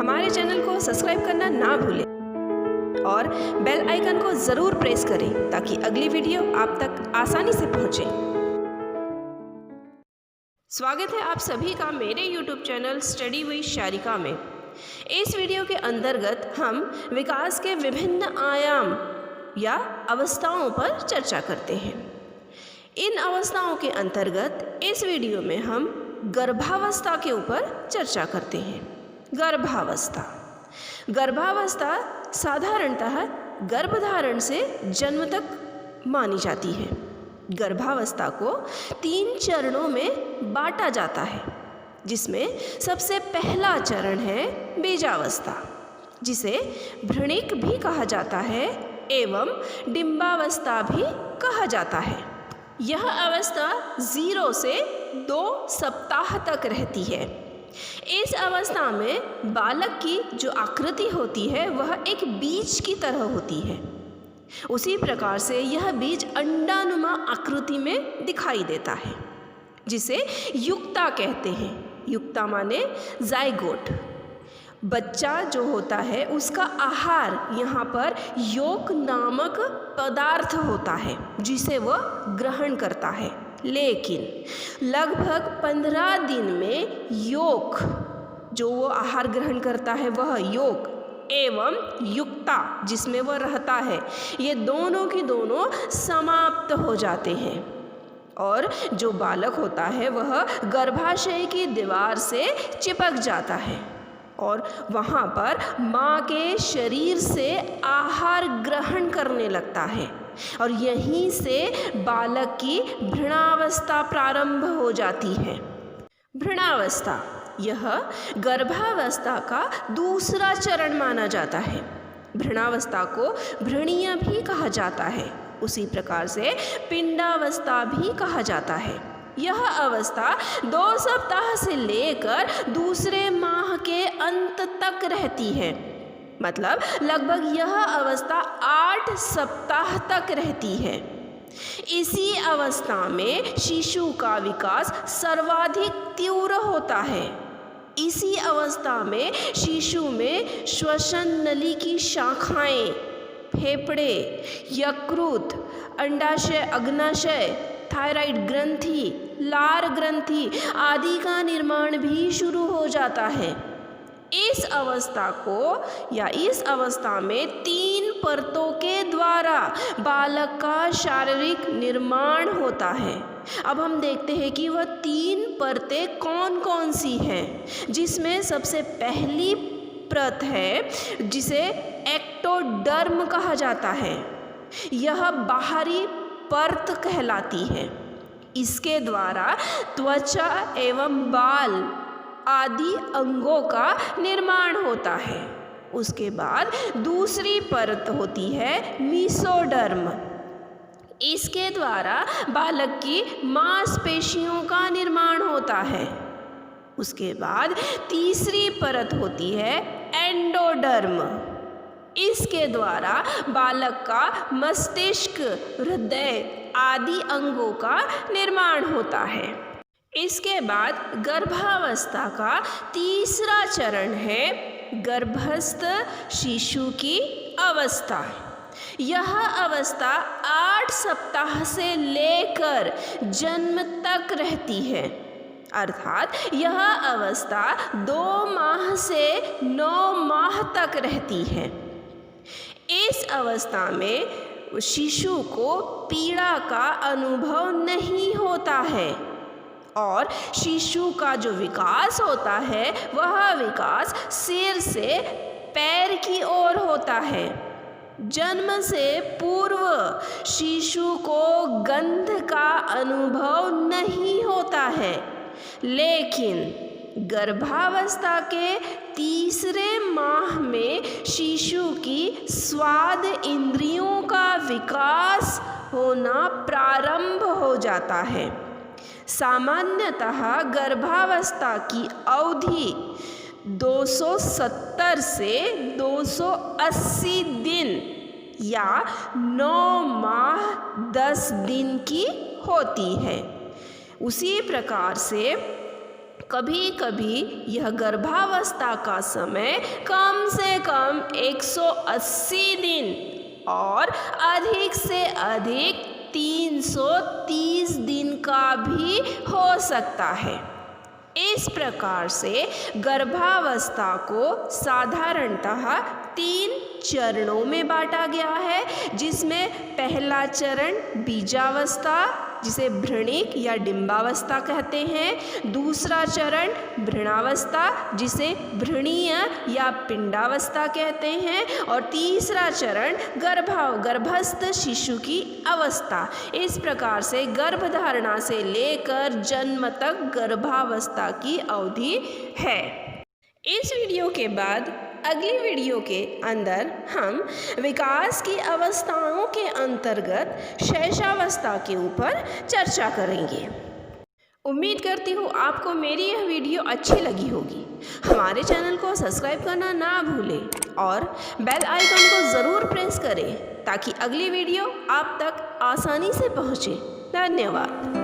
हमारे चैनल को सब्सक्राइब करना ना भूलें और बेल आइकन को ज़रूर प्रेस करें ताकि अगली वीडियो आप तक आसानी से पहुंचे। स्वागत है आप सभी का मेरे YouTube channel study with Sharika में। इस वीडियो के अंतर्गत हम विकास के विभिन्न आयाम या अवस्थाओं पर चर्चा करते हैं। इन अवस्थाओं के अंतर्गत इस वीडियो में हम गर्भावस्था के ऊपर चर्चा करते हैं। गर्भावस्था साधारणतः गर्भधारण से जन्म तक मानी जाती है। गर्भावस्था को 3 चरणों में बांटा जाता है, जिसमें सबसे पहला चरण है बीजावस्था, जिसे भ्रूणिक भी कहा जाता है एवं डिंबावस्था भी कहा जाता है। यह अवस्था 0 से 2 सप्ताह तक रहती है। इस अवस्था में बालक की जो आकृति होती है वह एक बीज की तरह होती है। उसी प्रकार से यह बीज अंडानुमा आकृति में दिखाई देता है, जिसे युक्ता कहते हैं। युक्ता माने जाइगोट। बच्चा जो होता है उसका आहार यहाँ पर योक नामक पदार्थ होता है, जिसे वह ग्रहण करता है। लेकिन लगभग 15 दिन में योक जो वो आहार ग्रहण करता है वह योक एवं युक्ता जिसमें वह रहता है, ये दोनों की दोनों समाप्त हो जाते हैं और जो बालक होता है वह गर्भाशय की दीवार से चिपक जाता है और वहाँ पर माँ के शरीर से आहार ग्रहण करने लगता है और यहीं से बालक की भ्रूणावस्था प्रारंभ हो जाती है। भ्रूणावस्था यह गर्भावस्था का दूसरा चरण माना जाता है। भ्रूणावस्था को भ्रूणीय भी कहा जाता है, उसी प्रकार से पिंडावस्था भी कहा जाता है। यह अवस्था 2 सप्ताह से लेकर दूसरे माह के अंत तक रहती है। मतलब लगभग यह अवस्था 8 सप्ताह तक रहती है। इसी अवस्था में शिशु का विकास सर्वाधिक तीव्र होता है। इसी अवस्था में शिशु में श्वसन नली की शाखाएं, फेफड़े, यकृत, अंडाशय, अग्नाशय, थायराइड ग्रंथि, लार ग्रंथि आदि का निर्माण भी शुरू हो जाता है। इस अवस्था में 3 परतों के द्वारा बालक का शारीरिक निर्माण होता है। अब हम देखते हैं कि वह 3 परतें कौन कौन सी हैं, जिसमें सबसे पहली परत है जिसे एक्टोडर्म कहा जाता है। यह बाहरी परत कहलाती है। इसके द्वारा त्वचा एवं बाल आदि अंगों का निर्माण होता है। उसके बाद दूसरी परत होती है मीसोडर्म। इसके द्वारा बालक की मांसपेशियों का निर्माण होता है। उसके बाद तीसरी परत होती है एंडोडर्म। इसके द्वारा बालक का मस्तिष्क, हृदय आदि अंगों का निर्माण होता है। इसके बाद गर्भावस्था का तीसरा चरण है गर्भस्थ शिशु की अवस्था। यह अवस्था 8 सप्ताह से लेकर जन्म तक रहती है, अर्थात यह अवस्था 2 माह से 9 माह तक रहती है। इस अवस्था में शिशु को पीड़ा का अनुभव नहीं होता है और शिशु का जो विकास होता है वह विकास सिर से पैर की ओर होता है। जन्म से पूर्व शिशु को गंध का अनुभव नहीं होता है, लेकिन गर्भावस्था के तीसरे माह में शिशु की स्वाद इंद्रियों का विकास होना प्रारंभ हो जाता है। सामान्यतः गर्भावस्था की अवधि 270 से 280 दिन या 9 माह 10 दिन की होती है। उसी प्रकार से कभी कभी यह गर्भावस्था का समय कम से कम 180 दिन और अधिक से अधिक 330 दिन का भी हो सकता है। इस प्रकार से गर्भावस्था को साधारणतः 3 चरणों में बांटा गया है, जिसमें पहला चरण बीजावस्था जिसे भ्रूणिक या डिंबावस्था कहते हैं, दूसरा चरण भ्रूणावस्था जिसे भ्रूणीय या पिंडावस्था कहते हैं और तीसरा चरण गर्भस्थ शिशु की अवस्था। इस प्रकार से गर्भधारणा से लेकर जन्म तक गर्भावस्था की अवधि है। इस वीडियो के बाद अगली वीडियो के अंदर हम विकास की अवस्थाओं के अंतर्गत शैशवावस्था के ऊपर चर्चा करेंगे। उम्मीद करती हूँ आपको मेरी यह वीडियो अच्छी लगी होगी। हमारे चैनल को सब्सक्राइब करना ना भूलें और बेल आइकन को ज़रूर प्रेस करें ताकि अगली वीडियो आप तक आसानी से पहुँचे। धन्यवाद।